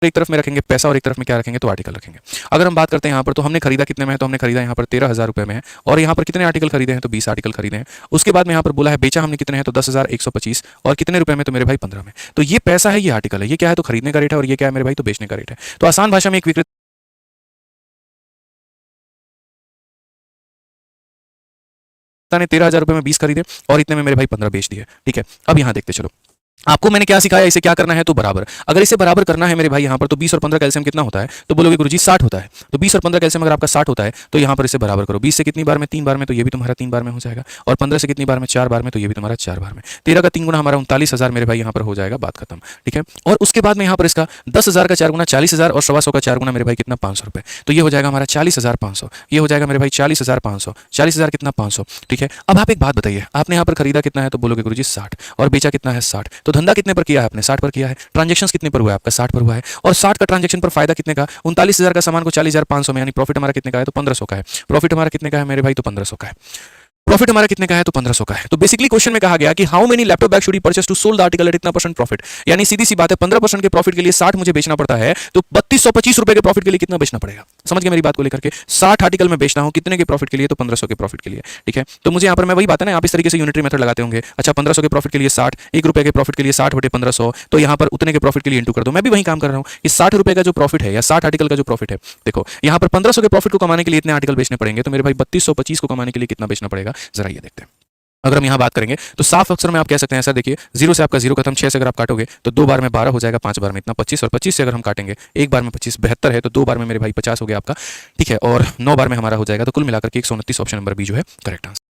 एक तरफ में रखेंगे पैसा और एक तरफ में क्या रखेंगे तो आर्टिकल रखेंगे। अगर हम बात करते हैं यहाँ पर तो हमने खरीदा कितने में है, तो हमने खरीदा यहाँ पर 13,000 रुपये में है और यहाँ पर कितने आर्टिकल खरीदे हैं तो 20 आर्टिकल खरीदे हैं। उसके बाद में यहाँ पर बोला है बेचा हमने कितने हैं तो 10,125 और कितने रुपए में तो मेरे भाई 15 में। तो ये पैसा है, ये आर्टिकल है, ये क्या है तो खरीदने का रेट है और ये क्या है मेरे भाई तो बेचने का रेट है। तो आसान भाषा में एक विक्रेता ने 13,000 रुपये में 20 खरीदे और इतने में मेरे भाई 15 बेच दिए। ठीक है, अब यहाँ देखते चलो आपको मैंने क्या सिखाया, इसे क्या करना है तो बराबर। अगर इसे बराबर करना है मेरे भाई यहाँ पर तो 20 और 15 कैल्शियम कितना होता है तो बोलोगे गुरुजी 60 होता है। तो 20 और 15 कैल्शियम अगर आपका 60 होता है तो यहाँ पर इसे बराबर करो। 20 से कितनी बार में 3 बार में तो ये भी तुम्हारा 3 बार में हो जाएगा और 15 से कितनी बार में 4 बार में तो ये भी तुम्हारा 4 बार में। 13 का 3 गुना हमारा 39,000 मेरे भाई यहाँ पर हो जाएगा, बात खत्म। ठीक है, और उसके बाद में यहाँ पर इसका 10,000 का 4 गुना 40,000 और 125 का 4 गुना मेरे भाई कितना 500 रुपये। तो ये हो जाएगा हमारा 40,500, ये हो जाएगा मेरे भाई 40,500, 40,000 कितना 500। ठीक है, अब आप एक बात बताइए, आपने यहाँ पर खरीदा कितना है तो बोलोगे गुरुजी 60 और बेचा कितना है 60। तो धंधा कितने पर किया है आपने 60 पर किया है, ट्रांजैक्शंस कितने पर हुआ है आपका 60 पर हुआ है और 60 का ट्रांजैक्शन पर फायदा कितने का 39,000 का सामान को 40,500 में, यानी प्रॉफिट हमारा कितने का है तो 1500 का है। प्रॉफिट हमारा कितने का है मेरे भाई तो 1500 का है। प्रॉफिट हमारा कितने का है तो 1500 का है। तो बेसिकली क्वेश्चन में कहा गया कि how many laptop bag should he purchase to sold the article at इतना परसेंट प्रॉफिट, यानी सीधी सी बात है 15% के प्रॉफिट के लिए 60 मुझे बेचना पड़ता है तो 3225 रुपए के प्रॉफिट के लिए कितना बेचना पड़ेगा। समझ गए मेरी बात को लेकर के, 60 आर्टिकल में बेचना हो कितने के प्रॉफिट के लिए तो 1500 के प्रॉफिट के लिए। ठीक है, तो मुझे यहाँ पर मैं वही बात है ना, आप इस तरीके से यूनिटरी मेथड लगाते होंगे। अच्छा 1500 के प्रॉफिट के लिए 60, 1 रुपए के प्रॉफिट के लिए 60 बटे 1500, तो यहाँ पर उतने के प्रॉफिट के लिए इंटू कर दो। मैं भी वही काम कर रहा हूँ, इस 60 रुपए का जो प्रॉफिट है या 60 आर्टिकल का जो प्रॉफिट है, देखो यहाँ पर 1500 के प्रॉफिट को कमाने के लिए इतने आर्टिकल बेचने पड़ेंगे तो मेरे भाई 3225 को कमाने के लिए कितना बेचना पड़ेगा, जरा ये देखते हैं। अगर हम यहाँ बात करेंगे तो साफ अक्षर में आप कह सकते हैं ऐसा, देखिए 0 से आपका 0 खत्म, 6 से अगर आप काटोगे तो 2 बार में 12 हो जाएगा, 5 बार में इतना 25 और 25 से अगर हम काटेंगे 1 बार में 25 72 है तो 2 बार में मेरे भाई 50 हो गया आपका। ठीक है, और 9 बार में हमारा हो जाएगा, तो कुल मिलाकर के 129 ऑप्शन नंबर बी जो है करेक्ट आंसर।